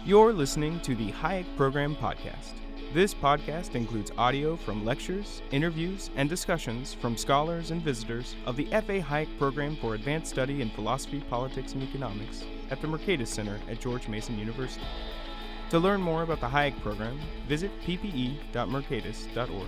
You're listening to the Hayek Program Podcast. This podcast includes audio from lectures, interviews, and discussions from scholars and visitors of the F.A. Hayek Program for Advanced Study in Philosophy, Politics, and Economics at the Mercatus Center at George Mason University. To learn more about the Hayek Program, visit ppe.mercatus.org.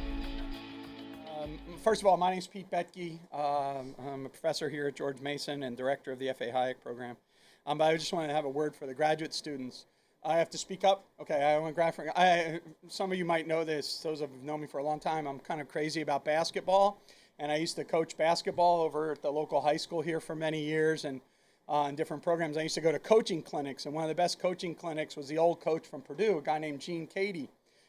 First of all, my name is Pete Betke. I'm a professor here at George Mason and director of the F.A. Hayek Program. But I just wanted to have a word for the graduate students. I have to speak up. Okay, some of you might know this. Those have known me for a long time. I'm kind of crazy about basketball, and I used to coach basketball over at the local high school here for many years, and in different programs. I used to go to coaching clinics, and one of the best coaching clinics was the old coach from Purdue, a guy named Gene Cady,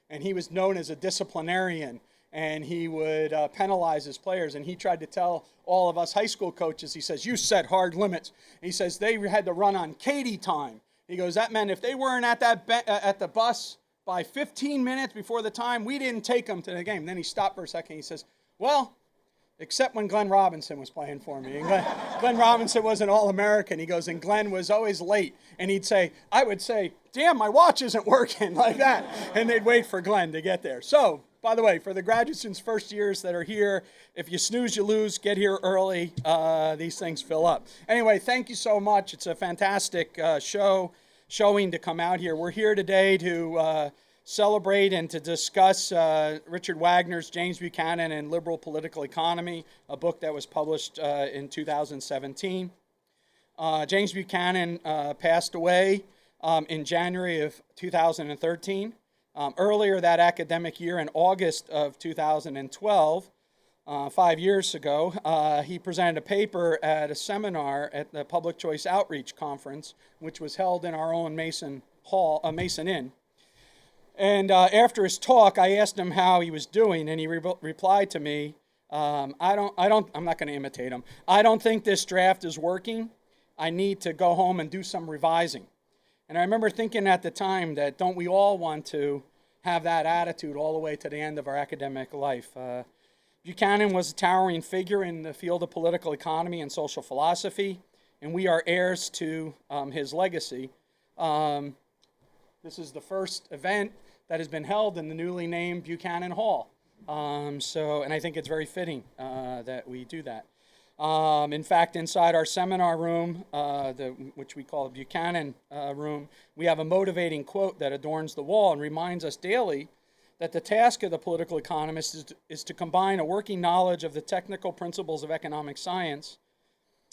and he was known as a disciplinarian, and he would penalize his players, and he tried to tell all of us high school coaches, he says, you set hard limits. And he says they had to run on Cady time. He goes, that meant if they weren't at the bus by 15 minutes before the time, we didn't take them to the game. Then he stopped for a second. He says, well, except when Glenn Robinson was playing for me. And Glenn Robinson was an All-American. He goes, and Glenn was always late. And I would say, damn, my watch isn't working, like that. And they'd wait for Glenn to get there. So, by the way, for the graduate students first years that are here, if you snooze, you lose. Get here early. These things fill up. Anyway, thank you so much. It's a fantastic showing to come out here. We're here today to celebrate and to discuss Richard Wagner's James Buchanan and Liberal Political Economy, a book that was published in 2017. James Buchanan passed away in January of 2013. Earlier that academic year, in August of 2012, 5 years ago, he presented a paper at a seminar at the Public Choice Outreach Conference, which was held in our own Mason Inn. And after his talk, I asked him how he was doing, and he replied to me, I'm not going to imitate him. I don't think this draft is working. I need to go home and do some revising. And I remember thinking at the time that don't we all want to have that attitude all the way to the end of our academic life? Buchanan was a towering figure in the field of political economy and social philosophy, and we are heirs to his legacy. This is the first event that has been held in the newly named Buchanan Hall. And I think it's very fitting that we do that. In fact, inside our seminar room, which we call the Buchanan room, we have a motivating quote that adorns the wall and reminds us daily that the task of the political economist is to combine a working knowledge of the technical principles of economic science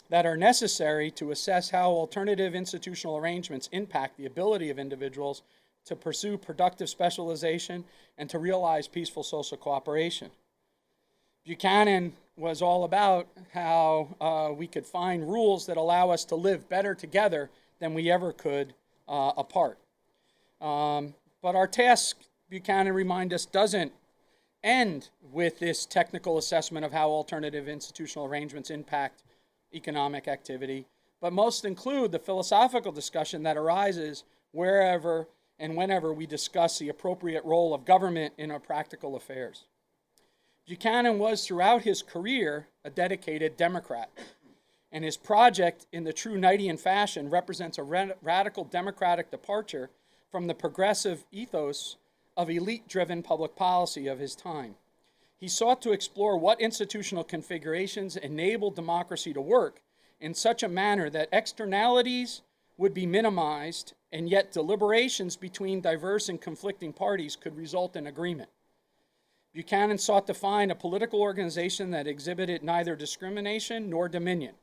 that are necessary to assess how alternative institutional arrangements impact the ability of individuals to pursue productive specialization and to realize peaceful social cooperation. Buchanan was all about how we could find rules that allow us to live better together than we ever could apart. But our task, Buchanan reminds us, doesn't end with this technical assessment of how alternative institutional arrangements impact economic activity, but most include the philosophical discussion that arises wherever and whenever we discuss the appropriate role of government in our practical affairs. Buchanan was, throughout his career, a dedicated Democrat, and his project, in the true Knightian fashion, represents a radical democratic departure from the progressive ethos of elite-driven public policy of his time. He sought to explore what institutional configurations enabled democracy to work in such a manner that externalities would be minimized, and yet deliberations between diverse and conflicting parties could result in agreement. Buchanan sought to find a political organization that exhibited neither discrimination nor dominion.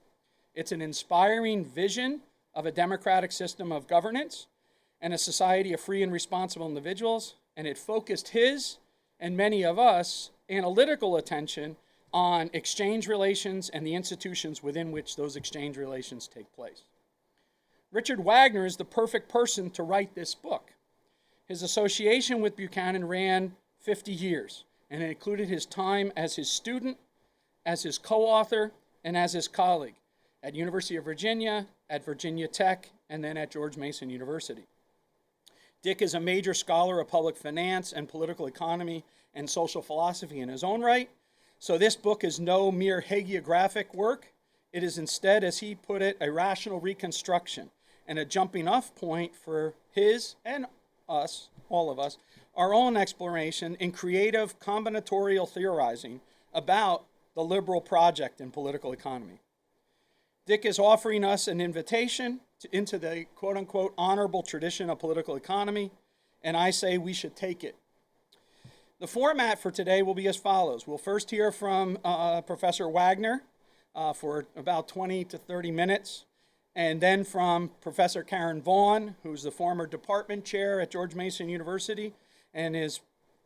It's an inspiring vision of a democratic system of governance and a society of free and responsible individuals, and it focused his and many of us analytical attention on exchange relations and the institutions within which those exchange relations take place. Richard Wagner is the perfect person to write this book. His association with Buchanan ran 50 years, and it included his time as his student, as his co-author, and as his colleague at University of Virginia, at Virginia Tech, and then at George Mason University. Dick is a major scholar of public finance and political economy and social philosophy in his own right, so this book is no mere hagiographic work. It is instead, as he put it, a rational reconstruction and a jumping off point for his and us, all of us, our own exploration in creative combinatorial theorizing about the liberal project in political economy. Dick is offering us an invitation into the quote-unquote honorable tradition of political economy, and I say we should take it. The format for today will be as follows. We'll first hear from Professor Wagner for about 20 to 30 minutes, and then from Professor Karen Vaughn, who's the former department chair at George Mason University and is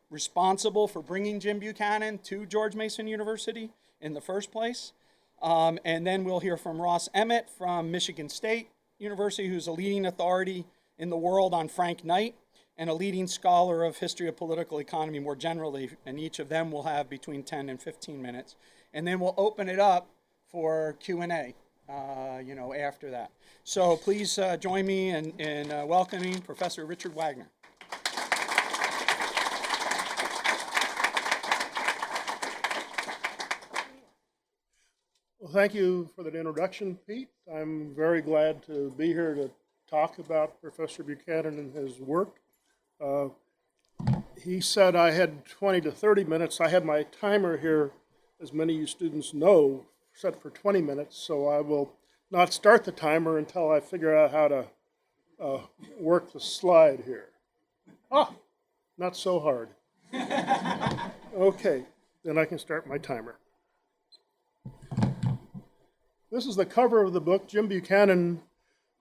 responsible for bringing Jim Buchanan to George Mason University in the first place. And then we'll hear from Ross Emmett from Michigan State University, who's a leading authority in the world on Frank Knight and a leading scholar of history of political economy more generally, and each of them will have between 10 and 15 minutes. And then we'll open it up for Q&A, after that. So please join me in welcoming Professor Richard Wagner. Well, thank you for that introduction, Pete. I'm very glad to be here to talk about Professor Buchanan and his work. He said I had 20 to 30 minutes. I had my timer here, as many of you students know, set for 20 minutes, so I will not start the timer until I figure out how to work the slide here. Not so hard. Okay, then I can start my timer. This is the cover of the book. Jim Buchanan,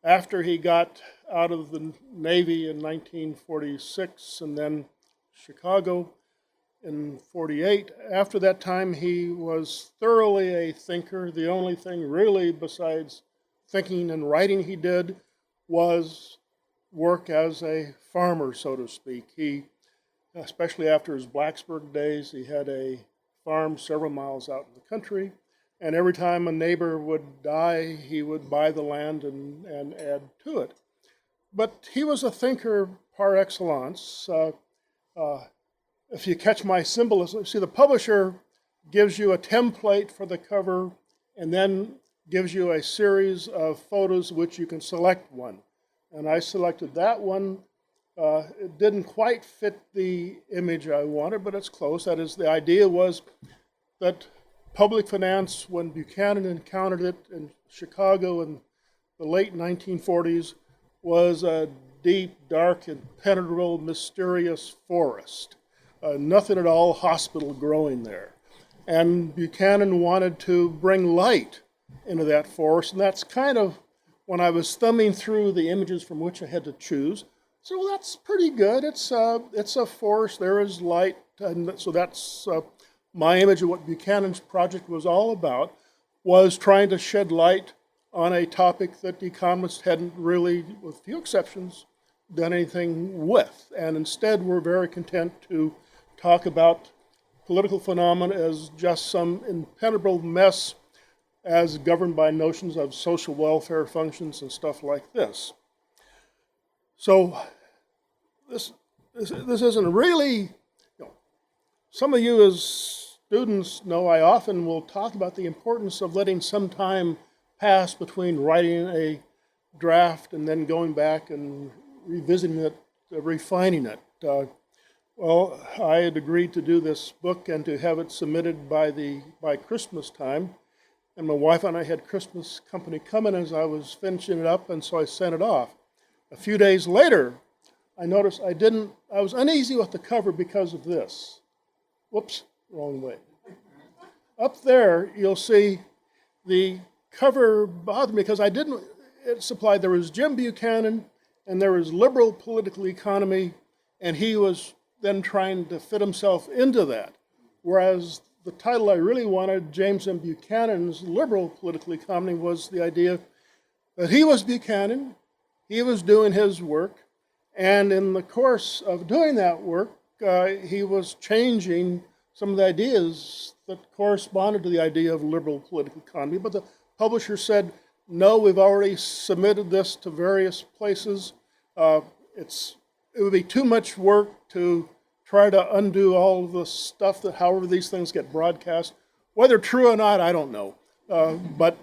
after he got out of the Navy in 1946 and then Chicago in 48, after that time he was thoroughly a thinker. The only thing really besides thinking and writing he did was work as a farmer, so to speak. He, especially after his Blacksburg days, he had a farm several miles out in the country. And every time a neighbor would die, he would buy the land and add to it. But he was a thinker par excellence. If you catch my symbolism, see, the publisher gives you a template for the cover and then gives you a series of photos which you can select one. And I selected that one. It didn't quite fit the image I wanted, but it's close. That is, the idea was that public finance, when Buchanan encountered it in Chicago in the late 1940s, was a deep, dark, impenetrable, mysterious forest. Nothing at all hospital growing there. And Buchanan wanted to bring light into that forest, and that's kind of when I was thumbing through the images from which I had to choose. So well, that's pretty good. It's a forest, there is light, and so that's my image of what Buchanan's project was all about, was trying to shed light on a topic that economists hadn't really, with few exceptions, done anything with. And instead were very content to talk about political phenomena as just some impenetrable mess as governed by notions of social welfare functions and stuff like this. So this isn't really, some of you as students know I often will talk about the importance of letting some time pass between writing a draft and then going back and revisiting it, refining it. Well, I had agreed to do this book and to have it submitted by Christmas time. And my wife and I had Christmas company coming as I was finishing it up, and so I sent it off. A few days later, I noticed I was uneasy with the cover because of this. Whoops, wrong way. Up there, you'll see the cover bothered me because there was Jim Buchanan and there was liberal political economy, and he was then trying to fit himself into that. Whereas the title I really wanted, James M. Buchanan's Liberal Political Economy, was the idea that he was Buchanan, he was doing his work, and in the course of doing that work, he was changing some of the ideas that corresponded to the idea of liberal political economy. But the publisher said, no, we've already submitted this to various places. It would be too much work to try to undo all of the stuff that however these things get broadcast. Whether true or not, I don't know. But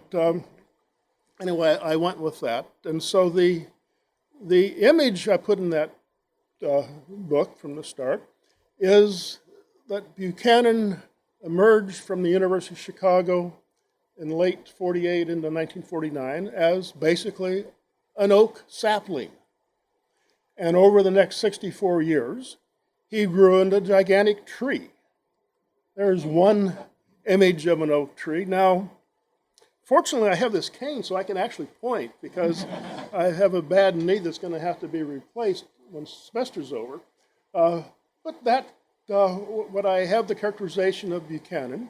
anyway, I went with that. And so the image I put in that book from the start is that Buchanan emerged from the University of Chicago in late 48 into 1949 as basically an oak sapling. And over the next 64 years, he grew into a gigantic tree. There's one image of an oak tree. Now, fortunately, I have this cane so I can actually point because I have a bad knee that's going to have to be replaced when semester's over. But that, what I have the characterization of Buchanan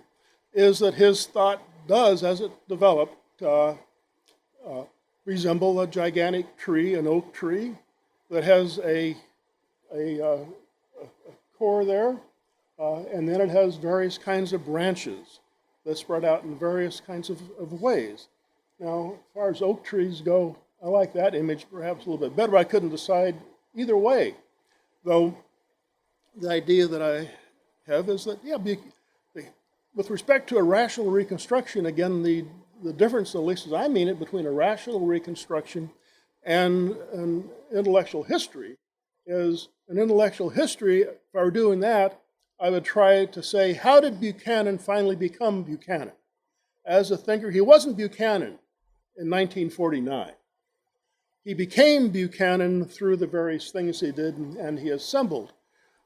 is that his thought does, as it developed, resemble a gigantic tree, an oak tree, that has a core there, and then it has various kinds of branches that spread out in various kinds of ways. Now, as far as oak trees go, I like that image perhaps a little bit better, but I couldn't decide either way. Though the idea that I have is that, yeah, with respect to a rational reconstruction, again, the difference, at least as I mean it, between a rational reconstruction and an intellectual history is an intellectual history. If I were doing that, I would try to say, how did Buchanan finally become Buchanan? As a thinker, he wasn't Buchanan in 1949. He became Buchanan through the various things he did and he assembled.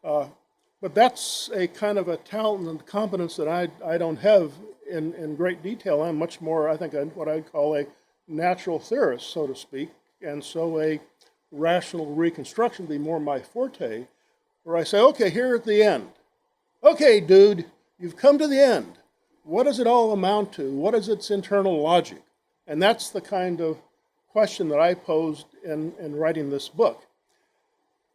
But that's a kind of a talent and competence that I don't have in great detail. I'm much more, I think, what I'd call a natural theorist, so to speak. And so a rational reconstruction would be more my forte, where I say, okay, here at the end. Okay, dude, you've come to the end. What does it all amount to? What is its internal logic? And that's the kind of question that I posed in writing this book.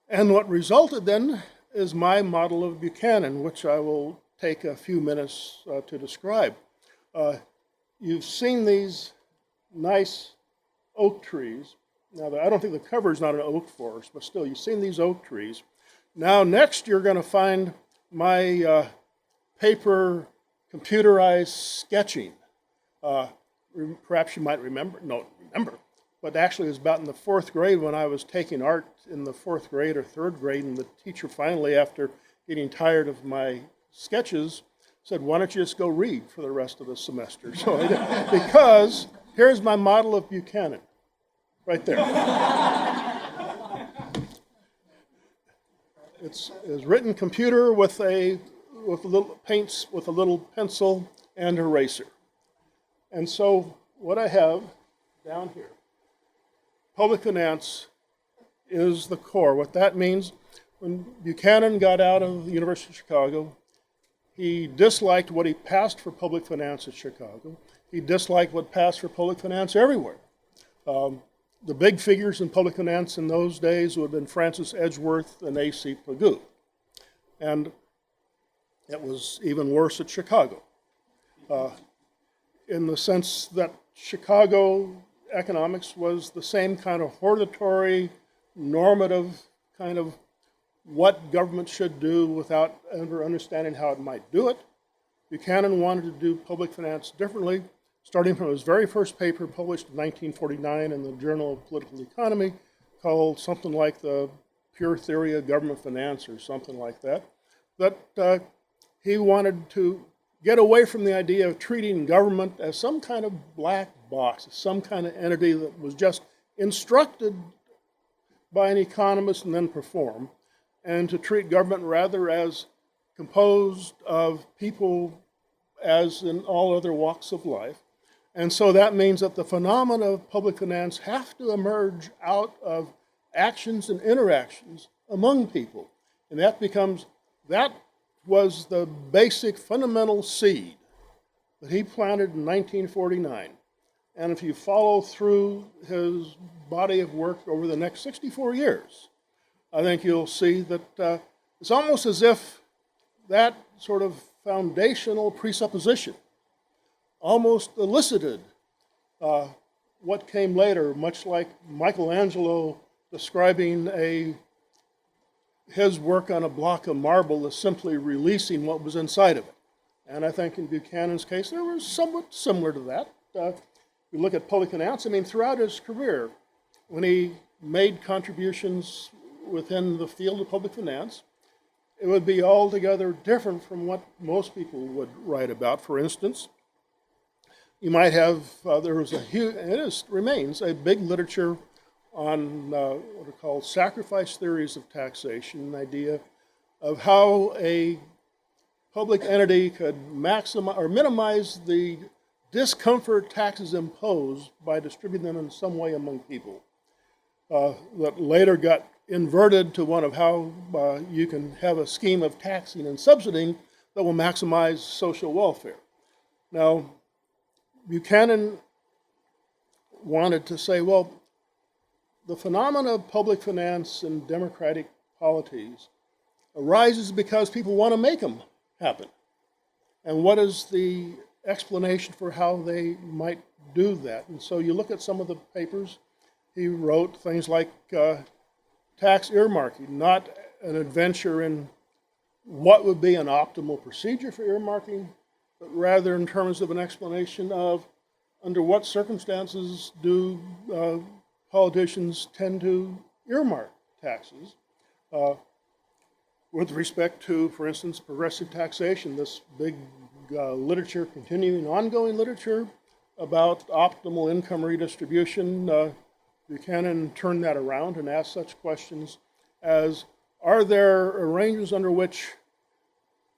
And what resulted then is my model of Buchanan, which I will take a few minutes to describe. You've seen these nice oak trees. Now, I don't think the cover is not an oak forest, but still, you've seen these oak trees. Now, next you're going to find my paper computerized sketching. Perhaps you might remember, but actually it was about in the fourth grade when I was taking art in the fourth grade or third grade, and the teacher finally, after getting tired of my sketches, said, why don't you just go read for the rest of the semester? So I did, because here's my model of Buchanan, right there. It's written computer with a little paints with a little pencil and eraser. And so what I have down here, public finance is the core. What that means, when Buchanan got out of the University of Chicago, he disliked what he passed for public finance at Chicago. He disliked what passed for public finance everywhere. The big figures in public finance in those days would have been Francis Edgeworth and A.C. Pagoo. And it was even worse at Chicago, in the sense that Chicago economics was the same kind of hortatory, normative kind of what government should do without ever understanding how it might do it. Buchanan wanted to do public finance differently, starting from his very first paper published in 1949 in the Journal of Political Economy, called something like The Pure Theory of Government Finance or something like that, that he wanted to get away from the idea of treating government as some kind of black box, some kind of entity that was just instructed by an economist and then perform, and to treat government rather as composed of people as in all other walks of life. And so that means that the phenomena of public finance have to emerge out of actions and interactions among people. And that was the basic fundamental seed that he planted in 1949. And if you follow through his body of work over the next 64 years, I think you'll see that it's almost as if that sort of foundational presupposition almost elicited what came later, much like Michelangelo describing his work on a block of marble as simply releasing what was inside of it. And I think in Buchanan's case, there was somewhat similar to that. we look at public finance, I mean, throughout his career, when he made contributions within the field of public finance, it would be altogether different from what most people would write about. For instance, you might have, there was a huge, and remains a big literature on what are called sacrifice theories of taxation, an idea of how a public entity could maximize or minimize the discomfort taxes imposed by distributing them in some way among people. That later got inverted to one of how you can have a scheme of taxing and subsidizing that will maximize social welfare. Now, Buchanan wanted to say, well, the phenomena of public finance and democratic polities arises because people want to make them happen. And what is the explanation for how they might do that? And so you look at some of the papers, he wrote things like tax earmarking, not an adventure in what would be an optimal procedure for earmarking, but rather in terms of an explanation of under what circumstances do politicians tend to earmark taxes with respect to, for instance, progressive taxation, this big literature, continuing, ongoing literature about optimal income redistribution. Buchanan turned that around and asked such questions as, are there arrangements under which,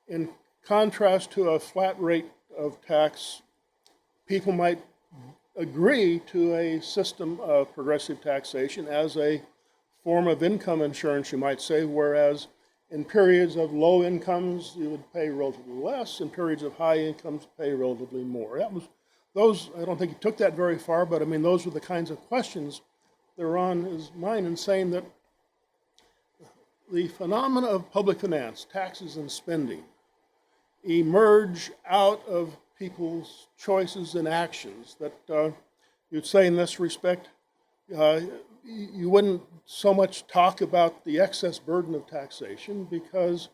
in contrast to a flat rate of tax, people might agree to a system of progressive taxation as a form of income insurance, you might say, whereas in periods of low incomes, you would pay relatively less. In periods of high incomes, pay relatively more. That was those. I don't think he took that very far, but I mean, those were the kinds of questions that were on his mind, in saying that the phenomena of public finance, taxes and spending, emerge out of people's choices and actions. That you'd say in this respect, you wouldn't so much talk about the excess burden of taxation, because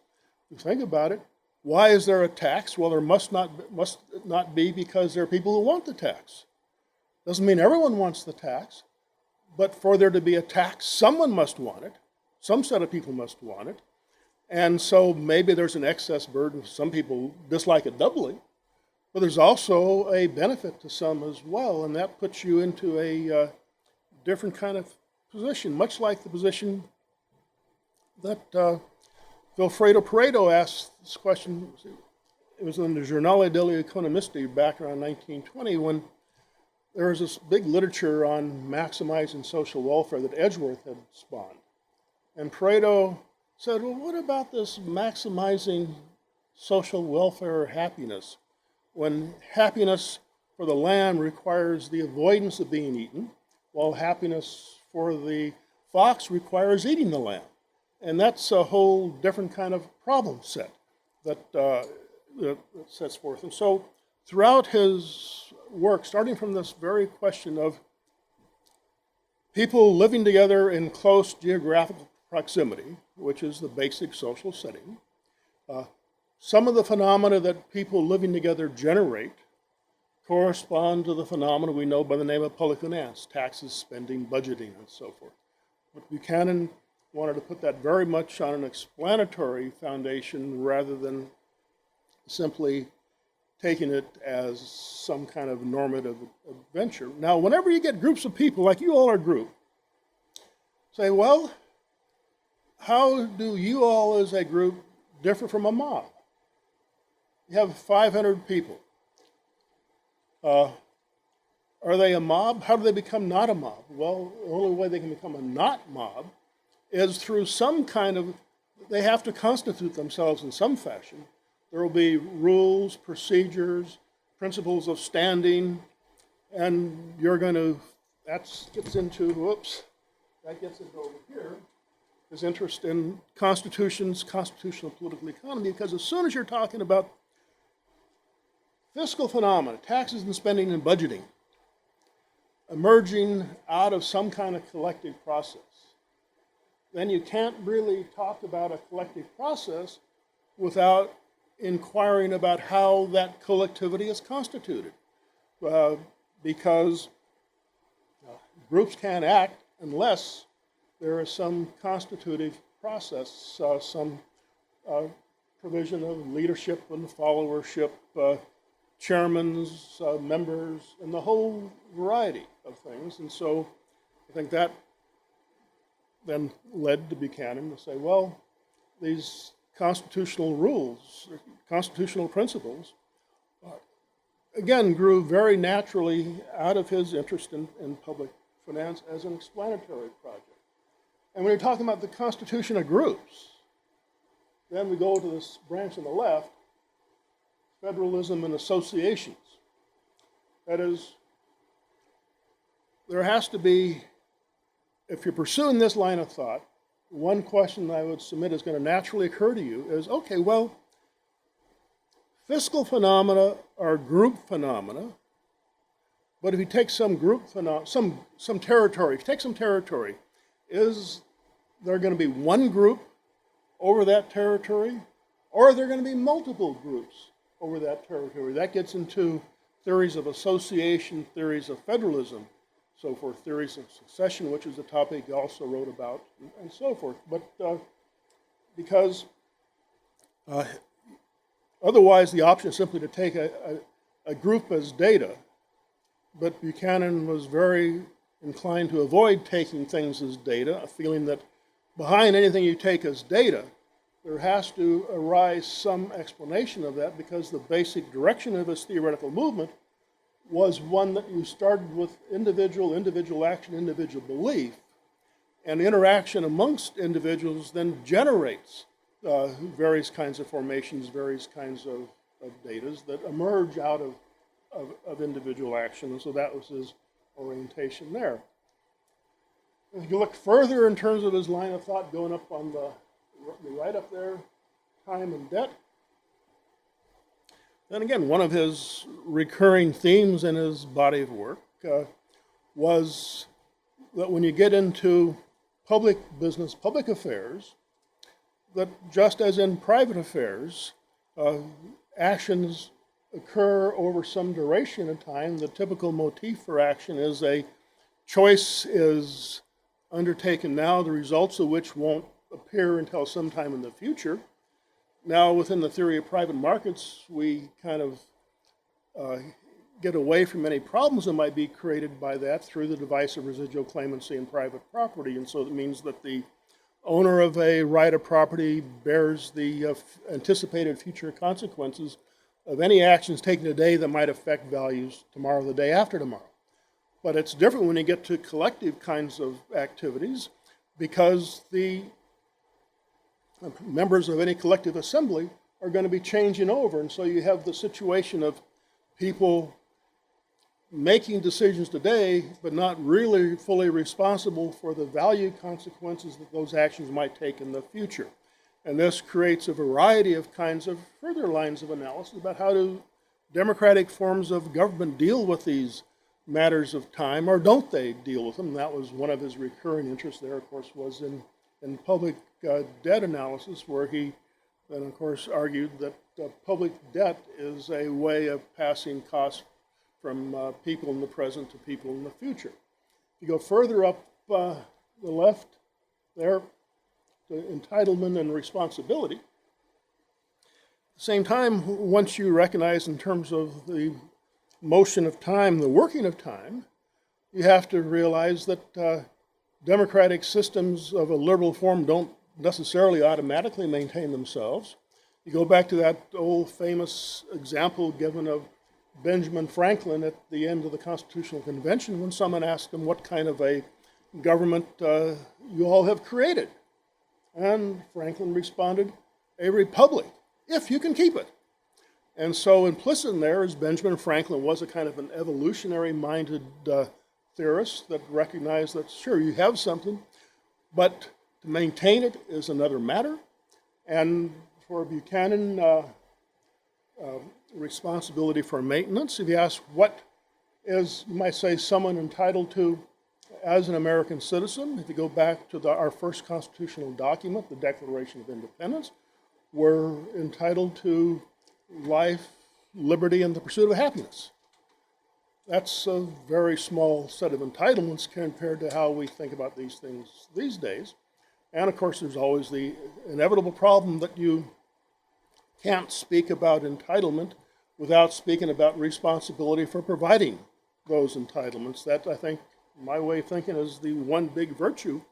if you think about it, why is there a tax? Well, there must not be, because there are people who want the tax. Doesn't mean everyone wants the tax, but for there to be a tax, someone must want it. Some set of people must want it. And so maybe there's an excess burden. Some people dislike it doubly, but there's also a benefit to some as well, and that puts you into a different kind of position, much like the position that Vilfredo Pareto asked this question. It was in the Giornale degli Economisti back around 1920, when there was this big literature on maximizing social welfare that Edgeworth had spawned. And Pareto said, well, what about this maximizing social welfare or happiness, when happiness for the lamb requires the avoidance of being eaten, while happiness for the fox requires eating the lamb? And that's a whole different kind of problem set that sets forth. And so throughout his work, starting from this very question of people living together in close geographical proximity, which is the basic social setting, some of the phenomena that people living together generate correspond to the phenomena we know by the name of public finance, taxes, spending, budgeting, and so forth. But Buchanan wanted to put that very much on an explanatory foundation rather than simply taking it as some kind of normative adventure. Now, whenever you get groups of people, like you all are a group, say, well, how do you all as a group differ from a mob? You have 500 people. Are they a mob? How do they become not a mob? Well, the only way they can become a not mob is through some kind of, they have to constitute themselves in some fashion. There will be rules, procedures, principles of standing, and you're going to, that gets into over here, his interest in constitutions, constitutional political economy, because as soon as you're talking about fiscal phenomena, taxes and spending and budgeting, emerging out of some kind of collective process, then you can't really talk about a collective process without inquiring about how that collectivity is constituted. because groups can't act unless there is some constitutive process, some provision of leadership and followership, chairmans, members, and the whole variety of things. And so I think that then led to Buchanan to say, well, these constitutional rules, constitutional principles, again, grew very naturally out of his interest in public finance as an explanatory project. And when you're talking about the constitution of groups, then we go to this branch on the left, federalism and associations. That is, there has to be, if you're pursuing this line of thought, one question I would submit is going to naturally occur to you is, okay, well, fiscal phenomena are group phenomena, but if you take some group phenomena, some territory, if you take some territory, is there going to be one group over that territory, or are there going to be multiple groups over that territory? That gets into theories of association, theories of federalism, so forth, theories of succession, which is a topic he also wrote about, and so forth. But because otherwise the option is simply to take a group as data, but Buchanan was very inclined to avoid taking things as data, a feeling that behind anything you take as data, there has to arise some explanation of that, because the basic direction of his theoretical movement was one that you started with individual action, individual belief, and interaction amongst individuals then generates various kinds of formations, various kinds of data that emerge out of individual action. And so that was his orientation there. If you look further in terms of his line of thought, going up on the right up there, time and debt. Then again, one of his recurring themes in his body of work was that when you get into public business, public affairs, that just as in private affairs, actions occur over some duration of time. The typical motif for action is a choice is undertaken now, the results of which won't appear until sometime in the future. Now, within the theory of private markets, we kind of get away from any problems that might be created by that through the device of residual claimancy in private property. And so it means that the owner of a right of property bears the anticipated future consequences of any actions taken today that might affect values tomorrow, the day after tomorrow. But it's different when you get to collective kinds of activities, because the members of any collective assembly are going to be changing over. And so you have the situation of people making decisions today, but not really fully responsible for the value consequences that those actions might take in the future. And this creates a variety of kinds of further lines of analysis about how do democratic forms of government deal with these matters of time, or don't they deal with them? And that was one of his recurring interests there, of course, was in public debt analysis, where he then, of course, argued that public debt is a way of passing costs from people in the present to people in the future. If you go further up the left there, to entitlement and responsibility, at the same time, once you recognize in terms of the motion of time, the working of time, you have to realize that democratic systems of a liberal form don't necessarily automatically maintain themselves. You go back to that old famous example given of Benjamin Franklin at the end of the Constitutional Convention, when someone asked him what kind of a government you all have created. And Franklin responded, a republic, if you can keep it. And so implicit in there is Benjamin Franklin was a kind of an evolutionary-minded theorist that recognized that, sure, you have something, but to maintain it is another matter. And for Buchanan, responsibility for maintenance, if you ask what is, you might say, someone entitled to as an American citizen, if you go back to our first constitutional document, the Declaration of Independence, we're entitled to life, liberty, and the pursuit of happiness. that's a very small set of entitlements compared to how we think about these things these days. And of course, there's always the inevitable problem that you can't speak about entitlement without speaking about responsibility for providing those entitlements. That, I think, my way of thinking, is the one big virtue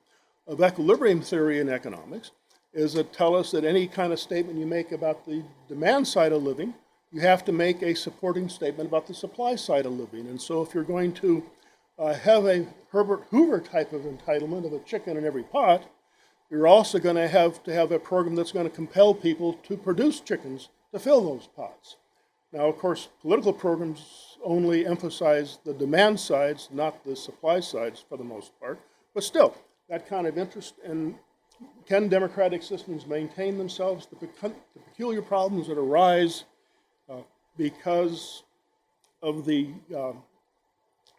of equilibrium theory in economics, is that tell us that any kind of statement you make about the demand side of living, you have to make a supporting statement about the supply side of living. And so if you're going to have a Herbert Hoover type of entitlement of a chicken in every pot, you're also going to have a program that's going to compel people to produce chickens to fill those pots. Now, of course, political programs only emphasize the demand sides, not the supply sides for the most part. But still, that kind of interest in can democratic systems maintain themselves, the peculiar problems that arise because of the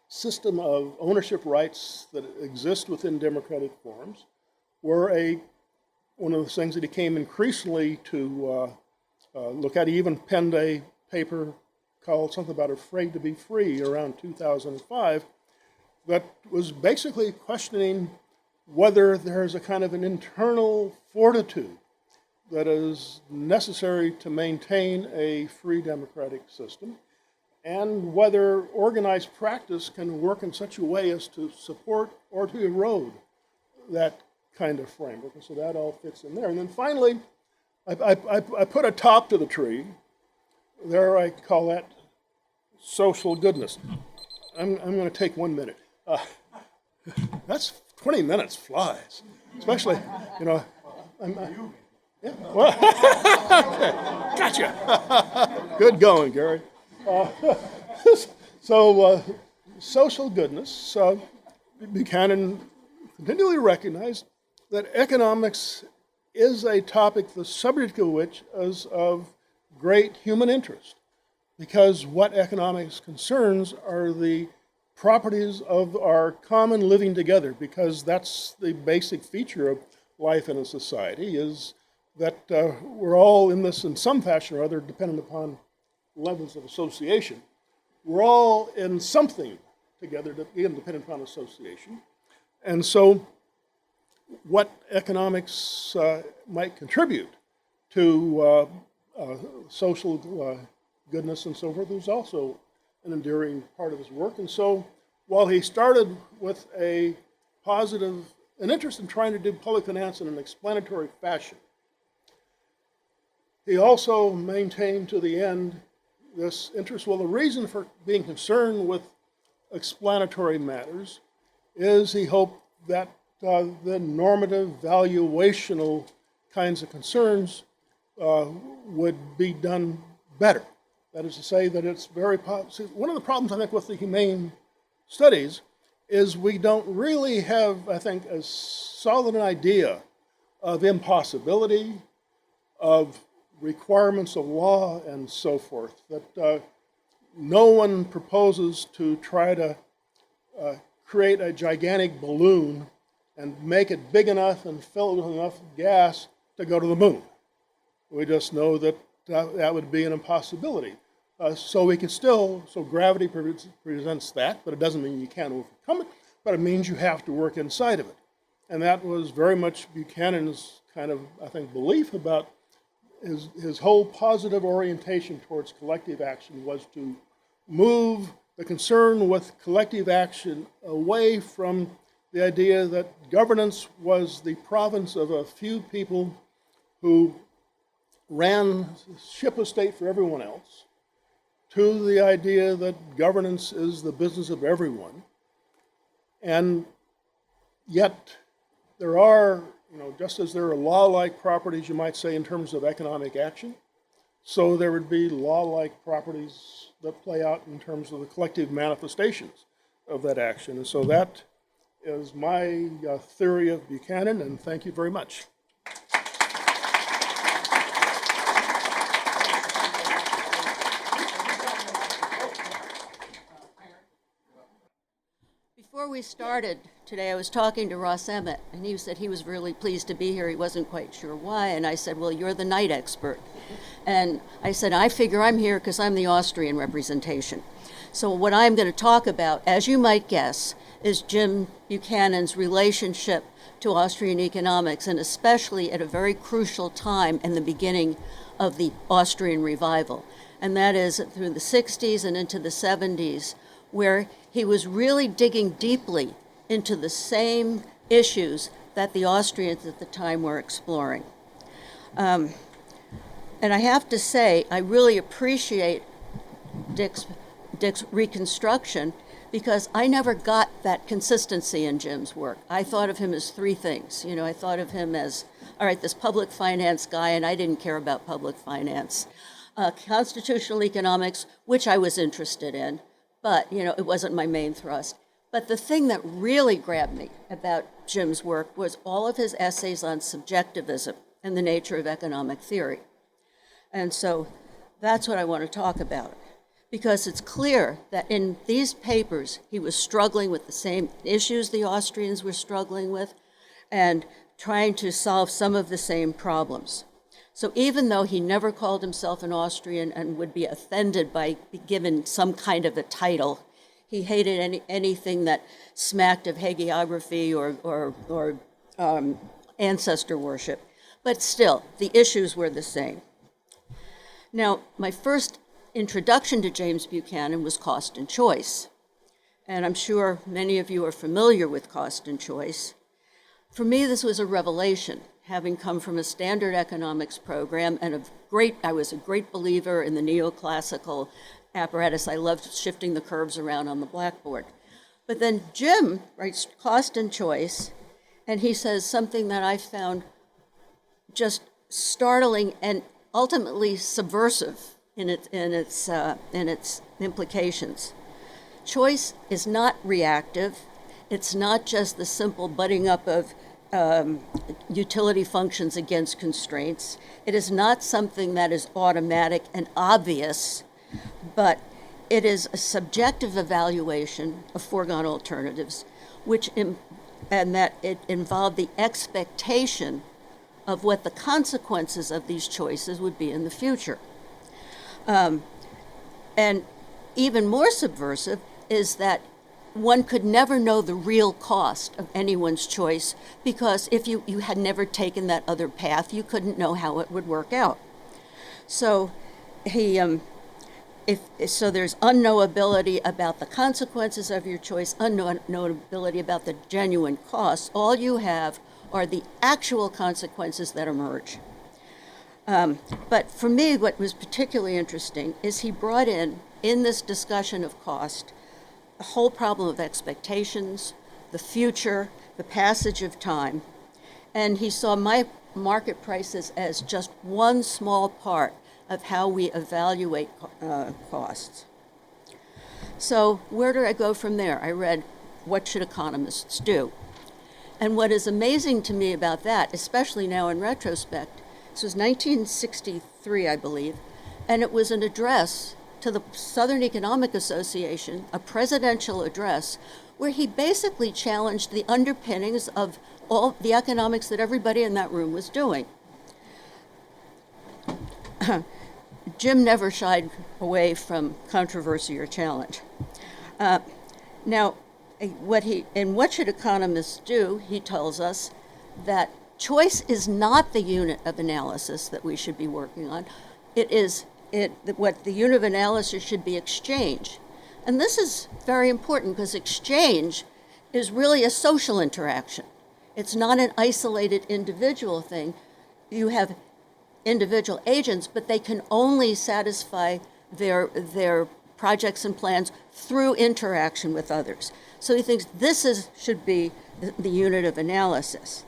system of ownership rights that exist within democratic forms, were one of the things that he came increasingly to look at. He even penned a paper called something about Afraid to be Free around 2005 that was basically questioning whether there's a kind of an internal fortitude that is necessary to maintain a free democratic system, and whether organized practice can work in such a way as to support or to erode that kind of framework. And so that all fits in there. And then finally, I put a top to the tree. There I call that social goodness. I'm going to take 1 minute. That's 20 minutes flies, especially, yeah. Well, okay. Gotcha. Good going, Gary. Social goodness. Buchanan continually recognized that economics is a topic, the subject of which is of great human interest, because what economics concerns are the properties of our common living together, because that's the basic feature of life in a society, is that we're all in this in some fashion or other, dependent upon levels of association. We're all in something together, again, dependent upon association. And so what economics might contribute to social goodness and so forth is also an enduring part of his work. And so while he started with an interest in trying to do public finance in an explanatory fashion, he also maintained to the end this interest. Well, the reason for being concerned with explanatory matters is he hoped that the normative, valuational kinds of concerns would be done better. That is to say that it's very possible. One of the problems, I think, with the humane studies is we don't really have, I think, a solid idea of impossibility, of requirements of law, and so forth. That no one proposes to try to create a gigantic balloon and make it big enough and fill it with enough gas to go to the moon. We just know that that would be an impossibility. So gravity presents that, but it doesn't mean you can't overcome it, but it means you have to work inside of it. And that was very much Buchanan's kind of, I think, belief about his whole positive orientation towards collective action, was to move the concern with collective action away from the idea that governance was the province of a few people who ran ship of state for everyone else, to the idea that governance is the business of everyone. And yet there are, just as there are law-like properties, you might say, in terms of economic action, so there would be law-like properties that play out in terms of the collective manifestations of that action. And so that is my theory of Buchanan, and thank you very much. Before we started today, I was talking to Ross Emmett, and he said he was really pleased to be here. He wasn't quite sure why, and I said, well, you're the night expert. And I said, I figure I'm here because I'm the Austrian representation. So what I'm going to talk about, as you might guess, is Jim Buchanan's relationship to Austrian economics, and especially at a very crucial time in the beginning of the Austrian revival. And that is through the 60s and into the 70s, where he was really digging deeply into the same issues that the Austrians at the time were exploring. And I have to say, I really appreciate Dick's reconstruction, because I never got that consistency in Jim's work. I thought of him as three things. I thought of him as, all right, this public finance guy, and I didn't care about public finance. Constitutional economics, which I was interested in, but, it wasn't my main thrust. But the thing that really grabbed me about Jim's work was all of his essays on subjectivism and the nature of economic theory. And so that's what I want to talk about, because it's clear that in these papers, he was struggling with the same issues the Austrians were struggling with and trying to solve some of the same problems. So even though he never called himself an Austrian and would be offended by being given some kind of a title, he hated anything that smacked of hagiography or ancestor worship. But still, the issues were the same. Now, my first introduction to James Buchanan was Cost and Choice. And I'm sure many of you are familiar with Cost and Choice. For me, this was a revelation, having come from a standard economics program and I was a great believer in the neoclassical apparatus. I loved shifting the curves around on the blackboard. But then Jim writes Cost and Choice, and he says something that I found just startling and ultimately subversive in its implications. Choice is not reactive. It's not just the simple butting up of utility functions against constraints. It is not something that is automatic and obvious, but it is a subjective evaluation of foregone alternatives, and that it involved the expectation of what the consequences of these choices would be in the future. And even more subversive is that one could never know the real cost of anyone's choice, because if you had never taken that other path, you couldn't know how it would work out. So so there's unknowability about the consequences of your choice, unknowability about the genuine costs. All you have are the actual consequences that emerge. But for me, what was particularly interesting is he brought in this discussion of cost, the whole problem of expectations, the future, the passage of time, and he saw my market prices as just one small part of how we evaluate costs. So where do I go from there? I read What Should Economists Do? And what is amazing to me about that, especially now in retrospect, this was 1963, I believe, and it was an address to the Southern Economic Association, a presidential address, where he basically challenged the underpinnings of all the economics that everybody in that room was doing. Jim never shied away from controversy or challenge. Now, What Should Economists Do? He tells us that choice is not the unit of analysis that we should be working on. What the unit of analysis should be exchange. And this is very important because exchange is really a social interaction. It's not an isolated individual thing. You have individual agents, but they can only satisfy their projects and plans through interaction with others. So he thinks should be the unit of analysis.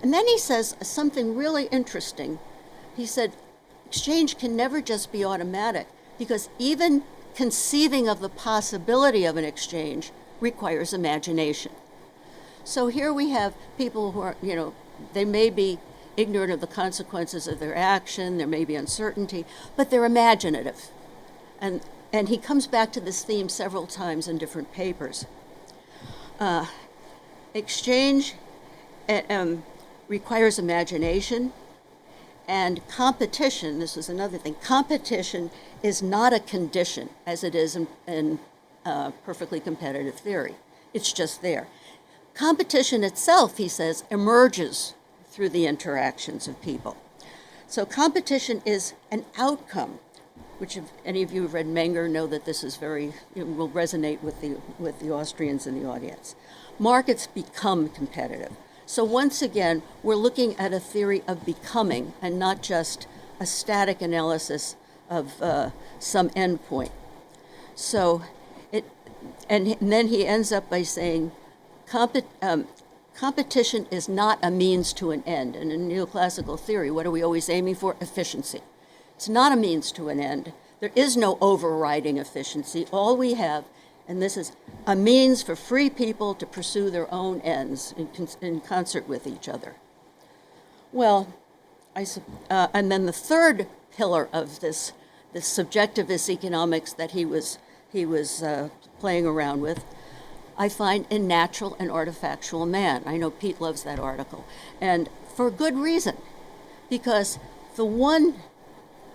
And then he says something really interesting. He said, exchange can never just be automatic, because even conceiving of the possibility of an exchange requires imagination. So here we have people who are, they may be ignorant of the consequences of their action, there may be uncertainty, but they're imaginative. And he comes back to this theme several times in different papers. Exchange requires imagination, And competition, this is another thing, competition is not a condition as it is in perfectly competitive theory. It's just there. Competition itself, he says, emerges through the interactions of people. So competition is an outcome, which if any of you have read Menger know that this is will resonate with the Austrians in the audience. Markets become competitive. So once again, we're looking at a theory of becoming and not just a static analysis of some endpoint. So and then he ends up by saying, competition is not a means to an end. And in neoclassical theory, what are we always aiming for? Efficiency. It's not a means to an end. There is no overriding efficiency. All we have, and this is a means for free people to pursue their own ends in concert with each other. Well, and then the third pillar of this subjectivist economics that he was playing around with, I find in Natural and Artifactual Man. I know Pete loves that article, and for good reason, because the one,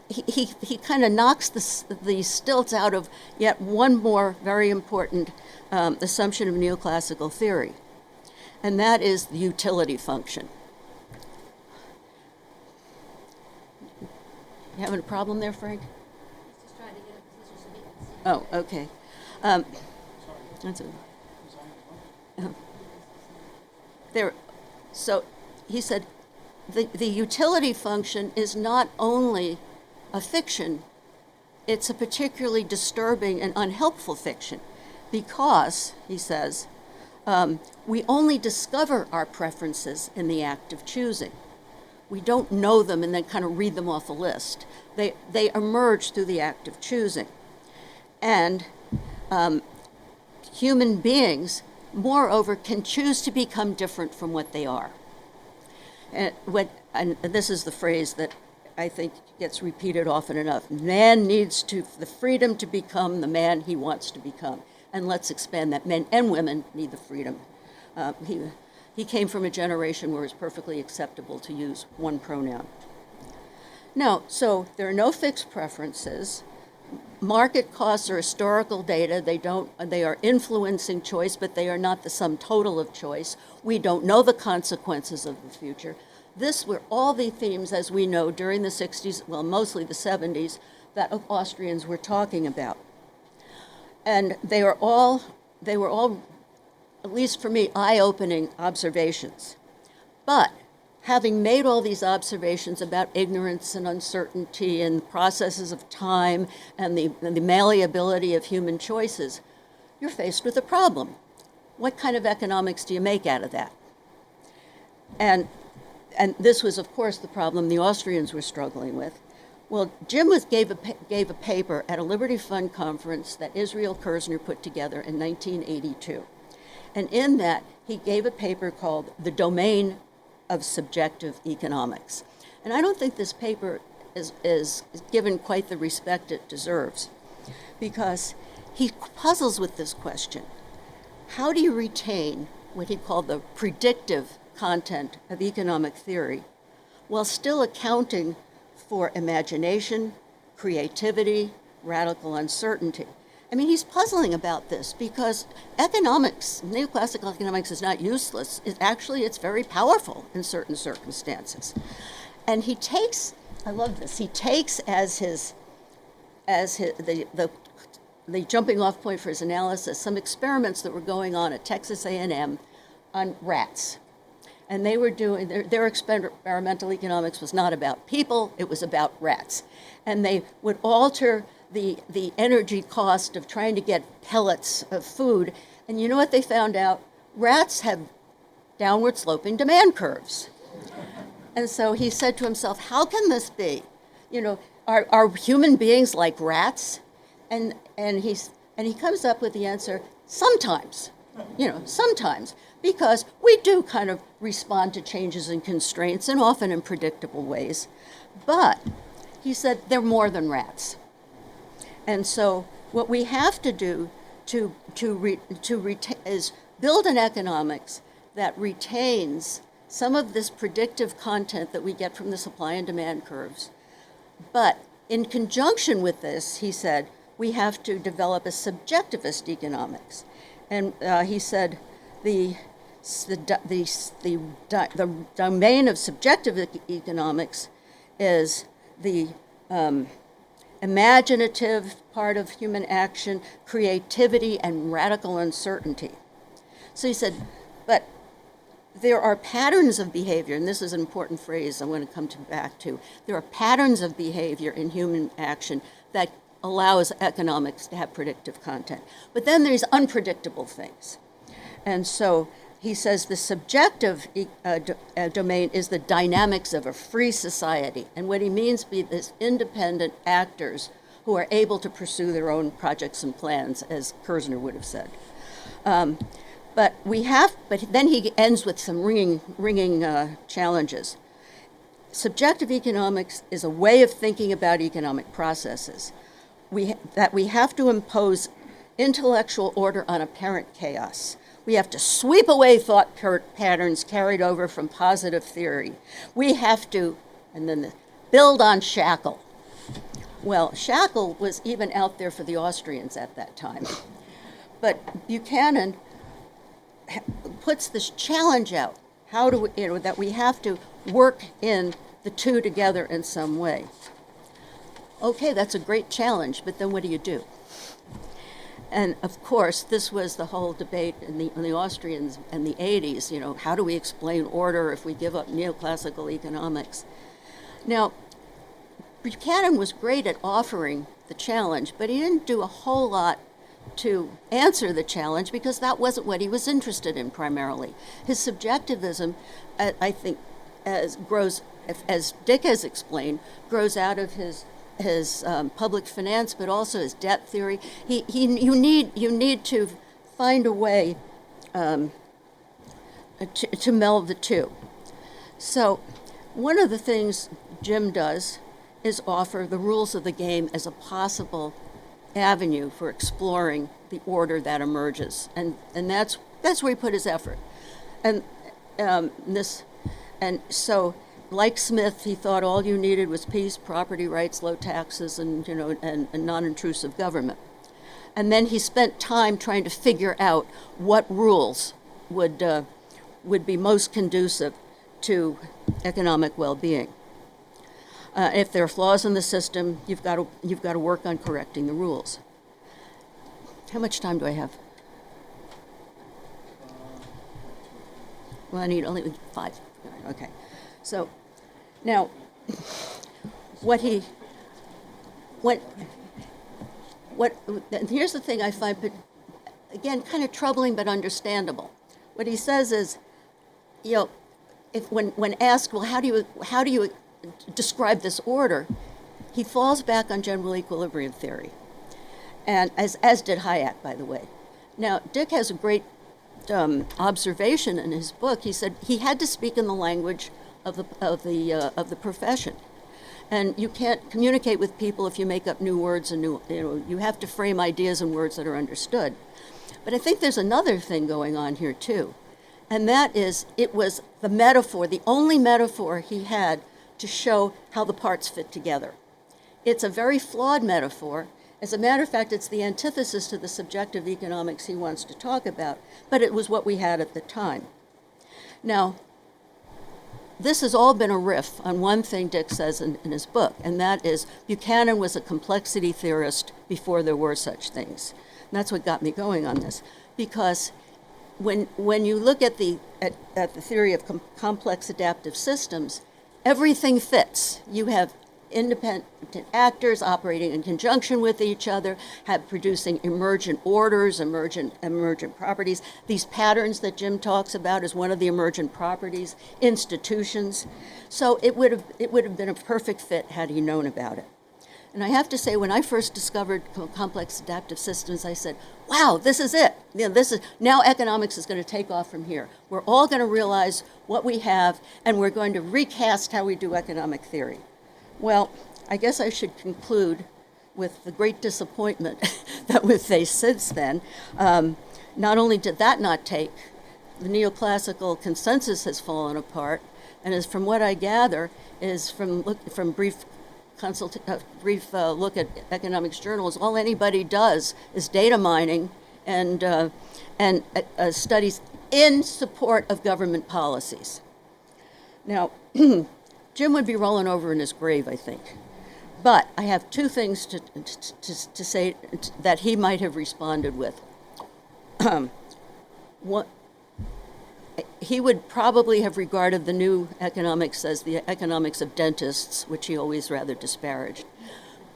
he kind of knocks the stilts out of yet one more very important assumption of neoclassical theory, and that is the utility function. You having a problem there, Frank? Just trying to get it closer so he can see. Oh, okay. That's it. So he said the utility function is not only a fiction, it's a particularly disturbing and unhelpful fiction because, he says, we only discover our preferences in the act of choosing. We don't know them and then kind of read them off a list. They emerge through the act of choosing. And human beings, moreover, can choose to become different from what they are. And this is the phrase that I think gets repeated often enough. Man needs the freedom to become the man he wants to become. And let's expand that. Men and women need the freedom. He came from a generation where it's perfectly acceptable to use one pronoun. Now, so there are no fixed preferences. Market costs are historical data. They are influencing choice, but they are not the sum total of choice. We don't know the consequences of the future. This were all the themes, as we know, during the 60s, well, mostly the 70s, that Austrians were talking about. And they were all, at least for me, eye-opening observations. But having made all these observations about ignorance and uncertainty and processes of time and the malleability of human choices, you're faced with a problem. What kind of economics do you make out of that? And this was, of course, the problem the Austrians were struggling with. Well, Jim gave a paper at a Liberty Fund conference that Israel Kirzner put together in 1982. And in that, he gave a paper called The Domain of Subjective Economics. And I don't think this paper is given quite the respect it deserves, because he puzzles with this question. How do you retain what he called the predictive content of economic theory while still accounting for imagination, creativity, radical uncertainty? I mean, he's puzzling about this because economics, neoclassical economics, is not useless. It's very powerful in certain circumstances. And he takes, I love this, he takes the jumping off point for his analysis some experiments that were going on at Texas A&M on rats. And they were doing, their experimental economics was not about people, it was about rats. And they would alter the energy cost of trying to get pellets of food. And you know what they found out? Rats have downward sloping demand curves. And so he said to himself, how can this be? You know, are human beings like rats? And he comes up with the answer, sometimes, sometimes, because we do kind of respond to changes and constraints, and often in predictable ways. But he said they're more than rats. And so what we have to do is build an economics that retains some of this predictive content that we get from the supply and demand curves. But in conjunction with this, he said, we have to develop a subjectivist economics. And he said the domain of subjective economics is the imaginative part of human action, creativity, and radical uncertainty. So he said, but there are patterns of behavior, and this is an important phrase I want to come back to. There are patterns of behavior in human action that allows economics to have predictive content. But then there's unpredictable things. And so he says the subjective domain is the dynamics of a free society. And what he means by this independent actors who are able to pursue their own projects and plans, as Kerzner would have said. But then he ends with some ringing challenges. Subjective economics is a way of thinking about economic processes. We have to impose intellectual order on apparent chaos. We have to sweep away thought patterns carried over from positive theory. We have to, and then build on Shackle. Well, Shackle was even out there for the Austrians at that time. But Buchanan puts this challenge out, that we have to work in the two together in some way. Okay, that's a great challenge, but then what do you do? And of course, this was the whole debate in the Austrians in the 80s, how do we explain order if we give up neoclassical economics? Now, Buchanan was great at offering the challenge, but he didn't do a whole lot to answer the challenge because that wasn't what he was interested in primarily. His subjectivism, I think, as Dick has explained, grows out of his public finance, but also his debt theory. You need to find a way to meld the two. So one of the things Jim does is offer the rules of the game as a possible avenue for exploring the order that emerges, and that's where he put his effort. And so, like Smith, he thought all you needed was peace, property rights, low taxes, and non-intrusive government. And then he spent time trying to figure out what rules would be most conducive to economic well-being. If there are flaws in the system, you've got to work on correcting the rules. How much time do I have? Well, I need only 5. Okay. So now, here's the thing I find, again, kind of troubling but understandable. What he says is, when asked, well, how do you describe this order, he falls back on general equilibrium theory, and as did Hayek, by the way. Now, Dick has a great observation in his book. He said he had to speak in the language of the profession, and you can't communicate with people if you make up new words and you have to frame ideas in words that are understood. But I think there's another thing going on here too, and that is it was the metaphor, the only metaphor he had to show how the parts fit together. It's a very flawed metaphor. As a matter of fact, it's the antithesis to the subjective economics he wants to talk about, but it was what we had at the time. Now, this has all been a riff on one thing Dick says in his book, and that is Buchanan was a complexity theorist before there were such things. And that's what got me going on this, because when you look at the theory of complex adaptive systems, everything fits. You have independent actors operating in conjunction with each other, producing emergent orders, emergent properties. These patterns that Jim talks about is one of the emergent properties, institutions. So it would have been a perfect fit had he known about it. And I have to say, when I first discovered complex adaptive systems, I said, wow, this is it. Now economics is going to take off from here. We're all going to realize what we have, and we're going to recast how we do economic theory. Well, I guess I should conclude with the great disappointment that we've faced since then. Not only did that not take the neoclassical consensus has fallen apart, and as from what I gather is from brief look at economics journals, all anybody does is data mining and studies in support of government policies. Now, Jim would be rolling over in his grave, I think. But I have two things to say that he might have responded with. What, he would probably have regarded the new economics as the economics of dentists, which he always rather disparaged.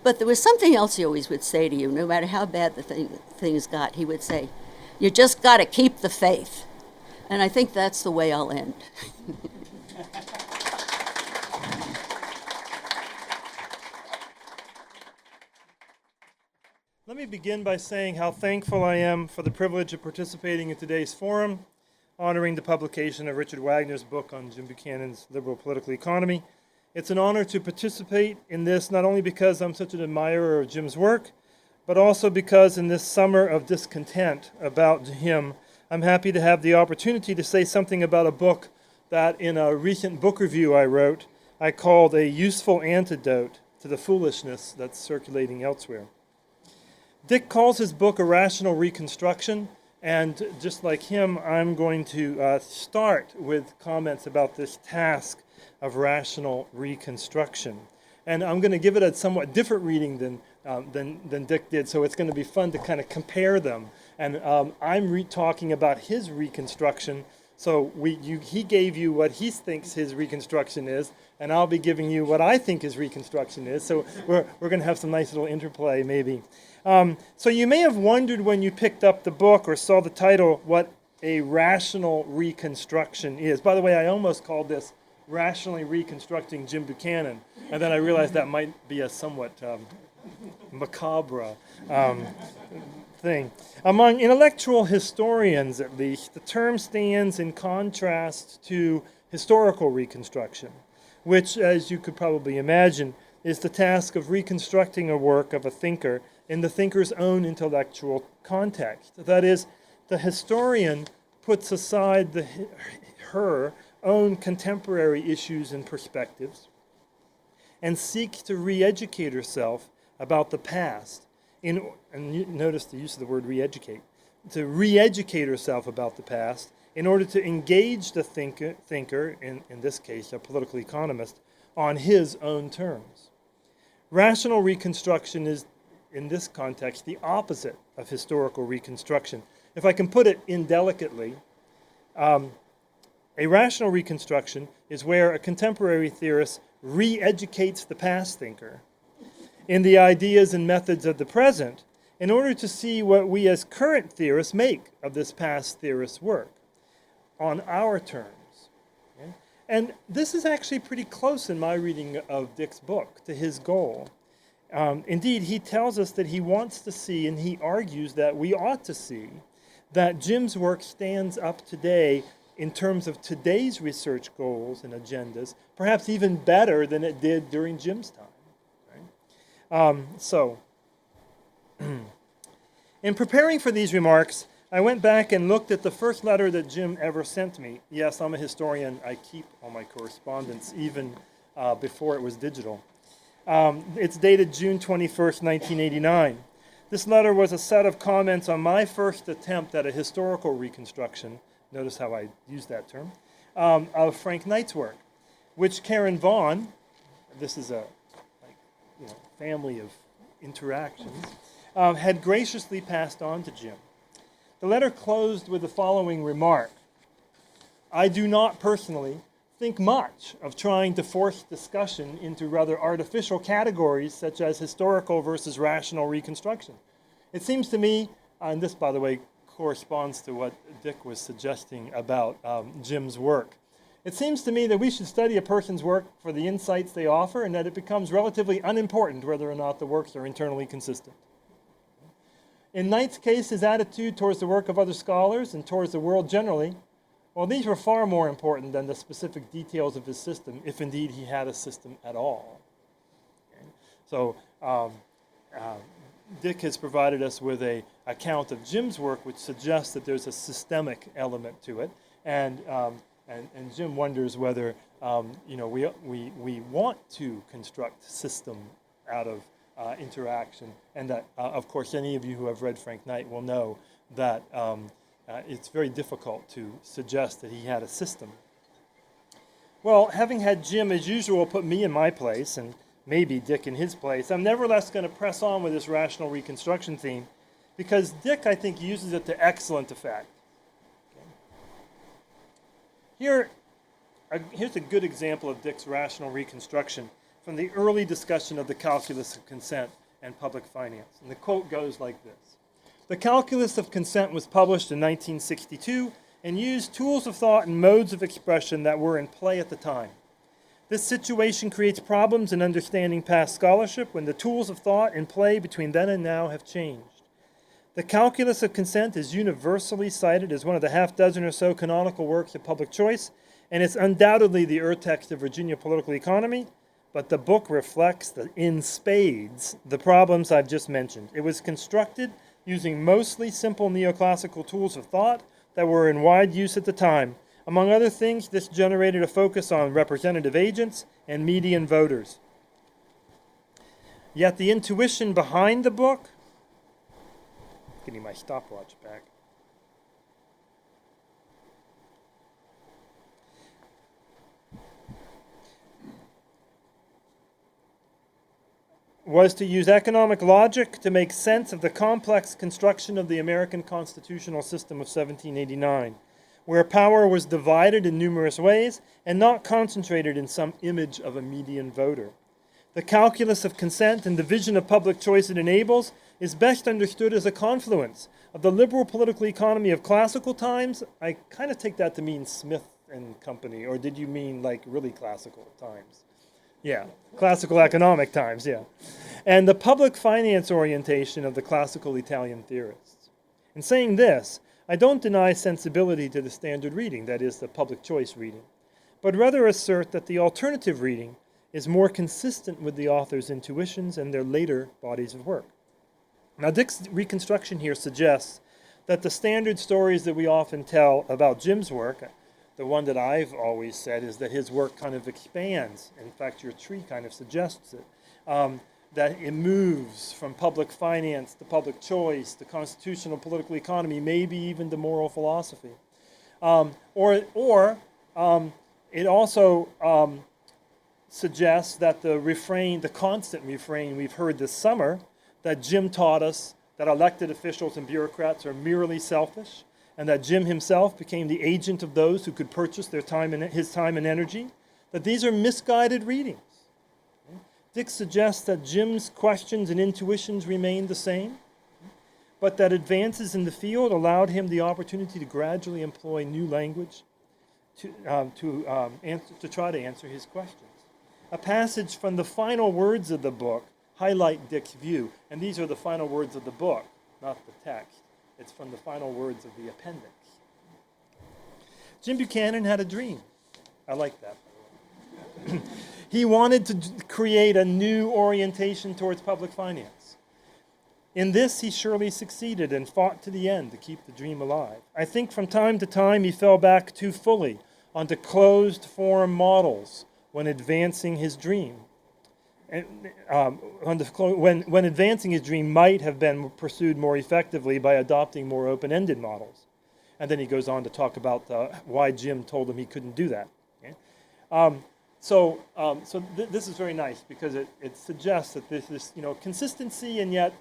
But there was something else he always would say to you, no matter how bad the things got. He would say, "You just got to keep the faith." And I think that's the way I'll end. Let me begin by saying how thankful I am for the privilege of participating in today's forum, honoring the publication of Richard Wagner's book on Jim Buchanan's liberal political economy. It's an honor to participate in this, not only because I'm such an admirer of Jim's work, but also because in this summer of discontent about him, I'm happy to have the opportunity to say something about a book that in a recent book review I wrote, I called a useful antidote to the foolishness that's circulating elsewhere. Dick calls his book a rational reconstruction, and just like him, I'm going to start with comments about this task of rational reconstruction. And I'm going to give it a somewhat different reading than Dick did, so it's going to be fun to kind of compare them. And I'm talking about his reconstruction, so he gave you what he thinks his reconstruction is, and I'll be giving you what I think his reconstruction is, so we're going to have some nice little interplay maybe. So you may have wondered when you picked up the book or saw the title what a rational reconstruction is. By the way, I almost called this Rationally Reconstructing Jim Buchanan, and then I realized that might be a somewhat macabre thing. Among intellectual historians, at least, the term stands in contrast to historical reconstruction, which, as you could probably imagine, is the task of reconstructing a work of a thinker in the thinker's own intellectual context. That is, the historian puts aside her own contemporary issues and perspectives and seeks to re-educate herself about the past. And you notice the use of the word re-educate. To re-educate herself about the past in order to engage the thinker, in this case a political economist, on his own terms. Rational reconstruction is, in this context, the opposite of historical reconstruction. If I can put it indelicately, a rational reconstruction is where a contemporary theorist re-educates the past thinker in the ideas and methods of the present in order to see what we as current theorists make of this past theorist's work on our terms. Okay? And this is actually pretty close in my reading of Dick's book to his goal. Indeed, he tells us that he wants to see, and he argues that we ought to see, that Jim's work stands up today in terms of today's research goals and agendas, perhaps even better than it did during Jim's time. Right? In preparing for these remarks, I went back and looked at the first letter that Jim ever sent me. Yes, I'm a historian. I keep all my correspondence, even before it was digital. It's dated June 21st, 1989. This letter was a set of comments on my first attempt at a historical reconstruction, notice how I use that term, of Frank Knight's work, which Karen Vaughn, this is a family of interactions, had graciously passed on to Jim. The letter closed with the following remark: I do not personally think much of trying to force discussion into rather artificial categories such as historical versus rational reconstruction. It seems to me, and this, by the way, corresponds to what Dick was suggesting about Jim's work. It seems to me that we should study a person's work for the insights they offer, and that it becomes relatively unimportant whether or not the works are internally consistent. In Knight's case, his attitude towards the work of other scholars and towards the world generally, well, these were far more important than the specific details of his system, if indeed he had a system at all. Okay? So Dick has provided us with an account of Jim's work which suggests that there's a systemic element to it. And Jim wonders whether we want to construct system out of interaction, and that of course any of you who have read Frank Knight will know that it's very difficult to suggest that he had a system. Well, having had Jim, as usual, put me in my place, and maybe Dick in his place, I'm nevertheless going to press on with this rational reconstruction theme, because Dick, I think, uses it to excellent effect. Okay. Here's a good example of Dick's rational reconstruction from the early discussion of the calculus of consent and public finance. And the quote goes like this: "The calculus of consent was published in 1962 and used tools of thought and modes of expression that were in play at the time. This situation creates problems in understanding past scholarship when the tools of thought in play between then and now have changed. The calculus of consent is universally cited as one of the half dozen or so canonical works of public choice, and it's undoubtedly the urtext of Virginia political economy, but the book reflects in spades the problems I've just mentioned. It was constructed using mostly simple neoclassical tools of thought that were in wide use at the time. Among other things, this generated a focus on representative agents and median voters. Yet the intuition behind the book," getting my stopwatch back, "was to use economic logic to make sense of the complex construction of the American constitutional system of 1789, where power was divided in numerous ways and not concentrated in some image of a median voter. The calculus of consent and the vision of public choice it enables is best understood as a confluence of the liberal political economy of classical times." I kind of take that to mean Smith and Company, or did you mean like really classical times? Yeah, classical economic times, yeah. "And the public finance orientation of the classical Italian theorists. In saying this, I don't deny sensibility to the standard reading, that is, the public choice reading, but rather assert that the alternative reading is more consistent with the author's intuitions and their later bodies of work." Now, Dick's reconstruction here suggests that the standard stories that we often tell about Jim's work, the one that I've always said is that his work kind of expands. In fact, your tree kind of suggests it. That it moves from public finance to public choice, to constitutional political economy, maybe even to moral philosophy. It also suggests that the constant refrain we've heard this summer, that Jim taught us that elected officials and bureaucrats are merely selfish, and that Jim himself became the agent of those who could purchase his time and energy, that these are misguided readings. Dick suggests that Jim's questions and intuitions remained the same, but that advances in the field allowed him the opportunity to gradually employ new language to try to answer his questions. A passage from the final words of the book highlight Dick's view, and these are the final words of the book, not the text. It's from the final words of the appendix. Jim Buchanan had a dream. I like that. He wanted to create a new orientation towards public finance. In this, he surely succeeded and fought to the end to keep the dream alive. I think from time to time he fell back too fully onto closed-form models when advancing his dream. When advancing his dream might have been pursued more effectively by adopting more open-ended models. And then he goes on to talk about why Jim told him he couldn't do that. Okay? This is very nice because it suggests that this is consistency and yet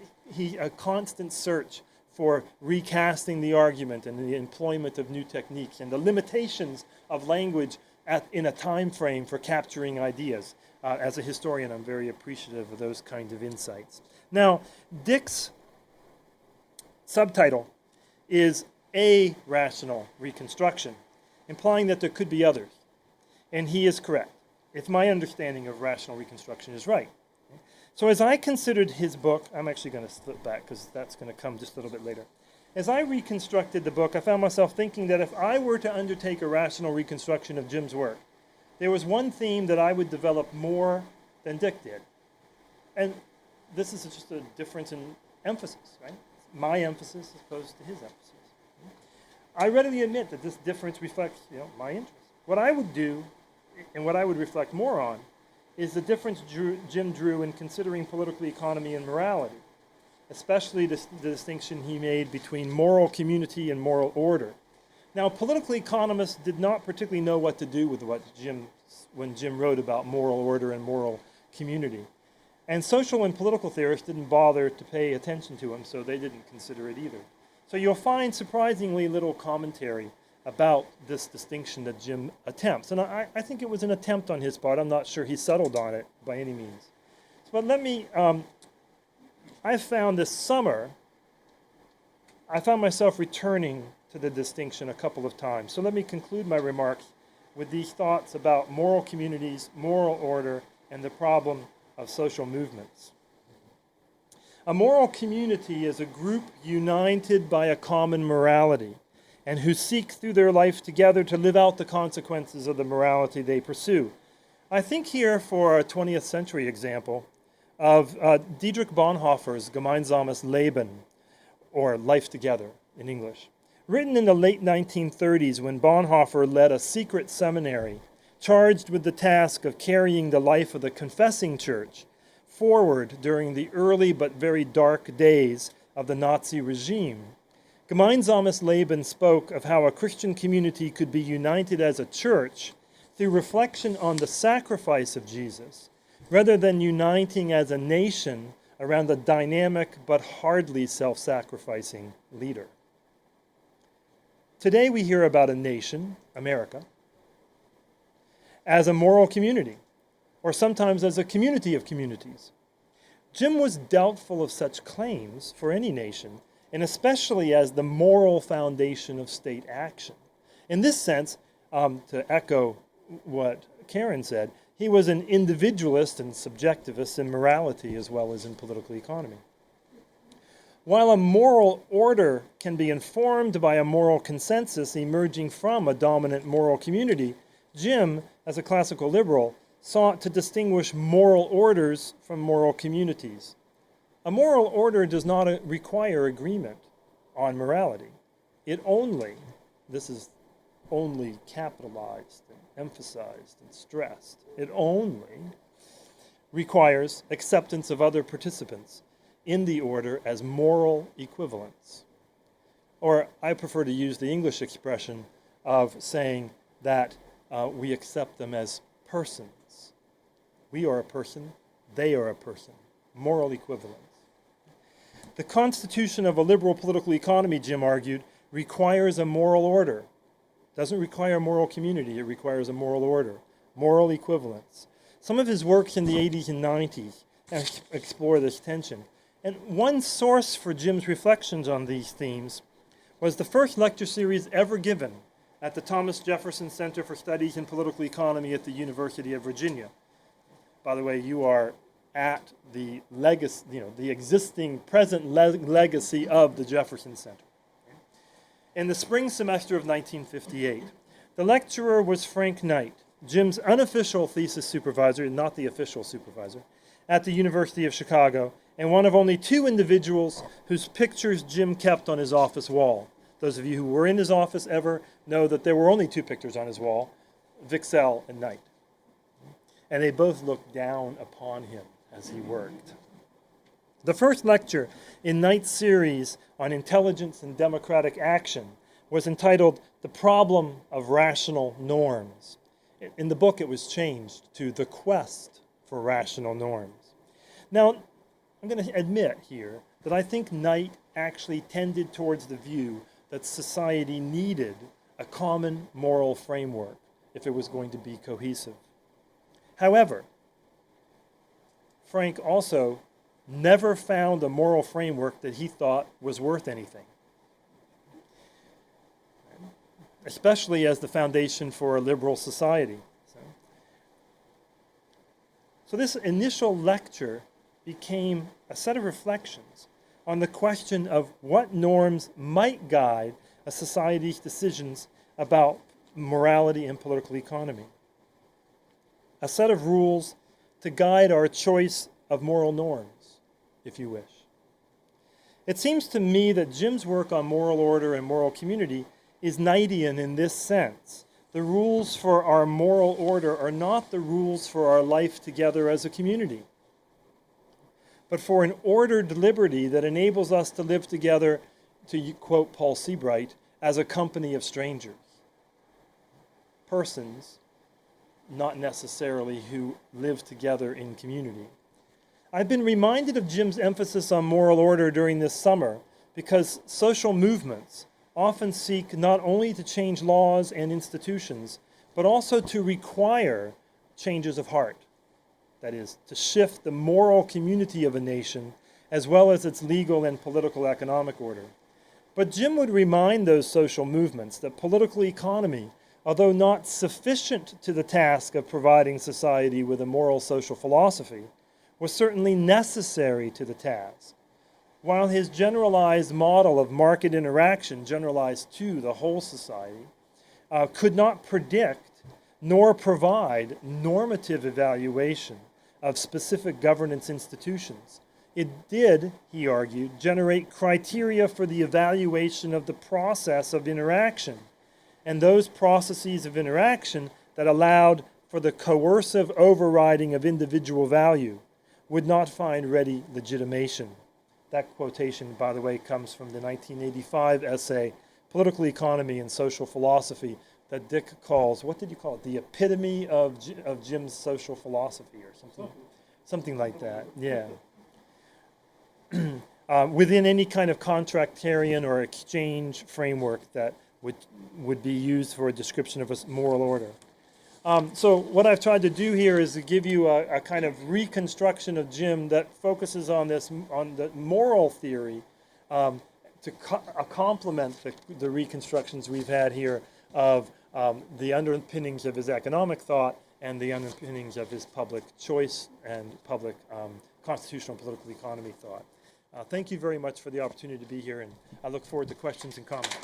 a constant search for recasting the argument and the employment of new techniques and the limitations of language in a time frame for capturing ideas. As a historian, I'm very appreciative of those kinds of insights. Now, Dick's subtitle is A Rational Reconstruction, implying that there could be others. And he is correct, if my understanding of rational reconstruction is right. So as I considered his book, I'm actually going to slip back because that's going to come just a little bit later. As I reconstructed the book, I found myself thinking that if I were to undertake a rational reconstruction of Jim's work, there was one theme that I would develop more than Dick did. And this is just a difference in emphasis, right? My emphasis as opposed to his emphasis. I readily admit that this difference reflects, my interests. What I would do, and what I would reflect more on, is the difference Jim drew in considering political economy and morality, especially the distinction he made between moral community and moral order. Now, political economists did not particularly know what to do with when Jim wrote about moral order and moral community. And social and political theorists didn't bother to pay attention to him, so they didn't consider it either. So you'll find surprisingly little commentary about this distinction that Jim attempts. And I think it was an attempt on his part. I'm not sure he settled on it by any means. But I found this summer, I found myself returning to the distinction a couple of times. So let me conclude my remarks with these thoughts about moral communities, moral order, and the problem of social movements. A moral community is a group united by a common morality and who seek through their life together to live out the consequences of the morality they pursue. I think here, for a 20th century example, of Dietrich Bonhoeffer's Gemeinsames Leben, or Life Together in English. Written in the late 1930s when Bonhoeffer led a secret seminary charged with the task of carrying the life of the confessing church forward during the early but very dark days of the Nazi regime. Gemeinsames Leben spoke of how a Christian community could be united as a church through reflection on the sacrifice of Jesus, rather than uniting as a nation around a dynamic but hardly self-sacrificing leader. Today we hear about a nation, America, as a moral community, or sometimes as a community of communities. Jim was doubtful of such claims for any nation, and especially as the moral foundation of state action. In this sense, to echo what Karen said, he was an individualist and subjectivist in morality as well as in political economy. While a moral order can be informed by a moral consensus emerging from a dominant moral community, Jim, as a classical liberal, sought to distinguish moral orders from moral communities. A moral order does not require agreement on morality. It only, this is only capitalized and emphasized and stressed, it only requires acceptance of other participants in the order as moral equivalents. Or I prefer to use the English expression of saying that we accept them as persons. We are a person, they are a person. Moral equivalence. The constitution of a liberal political economy, Jim argued, requires a moral order. It doesn't require a moral community, it requires a moral order. Moral equivalence. Some of his works in the 80s and 90s explore this tension. And one source for Jim's reflections on these themes was the first lecture series ever given at the Thomas Jefferson Center for Studies in Political Economy at the University of Virginia. By the way, you are at the legacy, the existing present legacy of the Jefferson Center. In the spring semester of 1958, the lecturer was Frank Knight, Jim's unofficial thesis supervisor, not the official supervisor, at the University of Chicago, and one of only two individuals whose pictures Jim kept on his office wall. Those of you who were in his office ever know that there were only two pictures on his wall, Vixell and Knight. And they both looked down upon him as he worked. The first lecture in Knight's series on intelligence and democratic action was entitled The Problem of Rational Norms. In the book, it was changed to The Quest for Rational Norms. Now, I'm going to admit here that I think Knight actually tended towards the view that society needed a common moral framework if it was going to be cohesive. However, Frank also never found a moral framework that he thought was worth anything, especially as the foundation for a liberal society. So this initial lecture became a set of reflections on the question of what norms might guide a society's decisions about morality and political economy. A set of rules to guide our choice of moral norms, if you wish. It seems to me that Jim's work on moral order and moral community is Knightian in this sense. The rules for our moral order are not the rules for our life together as a community, but for an ordered liberty that enables us to live together, to quote Paul Seabright, as a company of strangers. Persons, not necessarily who live together in community. I've been reminded of Jim's emphasis on moral order during this summer because social movements often seek not only to change laws and institutions, but also to require changes of heart. That is, to shift the moral community of a nation as well as its legal and political economic order. But Jim would remind those social movements that political economy, although not sufficient to the task of providing society with a moral social philosophy, was certainly necessary to the task. While his generalized model of market interaction, generalized to the whole society, could not predict nor provide normative evaluation of specific governance institutions, it did, he argued, generate criteria for the evaluation of the process of interaction, and those processes of interaction that allowed for the coercive overriding of individual value would not find ready legitimation. That quotation, by the way, comes from the 1985 essay, Political Economy and Social Philosophy, that Dick calls, what did you call it? The epitome of Jim's social philosophy or something. Something like that, yeah. Within any kind of contractarian or exchange framework that would be used for a description of a moral order. So what I've tried to do here is to give you a kind of reconstruction of Jim that focuses on the moral theory to complement the reconstructions we've had here of the underpinnings of his economic thought and the underpinnings of his public choice and public constitutional political economy thought. Thank you very much for the opportunity to be here, and I look forward to questions and comments.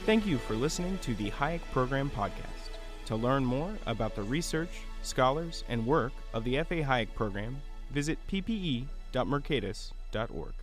Thank you for listening to the Hayek Program Podcast. To learn more about the research, scholars, and work of the F.A. Hayek Program, visit ppe.mercatus.org.